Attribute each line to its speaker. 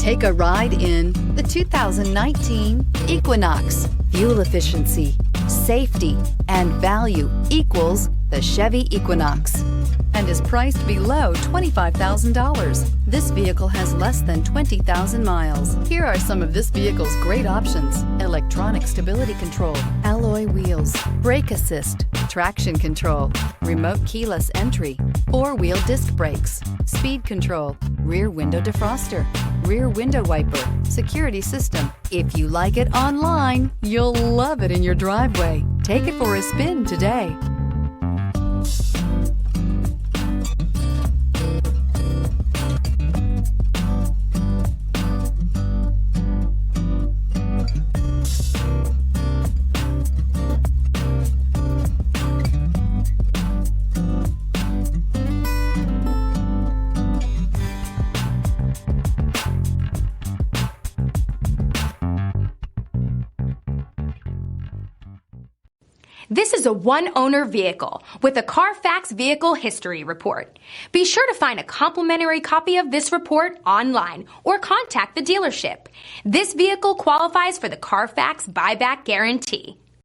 Speaker 1: Take a ride in the 2019 Equinox. Fuel efficiency, safety, and value equals the Chevy Equinox and is priced below $25,000. This vehicle has less than 20,000 miles. Here are some of this vehicle's great options: electronic stability control, alloy wheels, brake assist, traction control, remote keyless entry, four-wheel disc brakes, speed control, rear window defroster, rear window wiper, security system. If you like it online, you'll love it in your driveway. Take it for a spin today.
Speaker 2: This is a one-owner vehicle with a Carfax Vehicle History Report. Be sure to find a complimentary copy of this report online or contact the dealership. This vehicle qualifies for the Carfax Buyback Guarantee.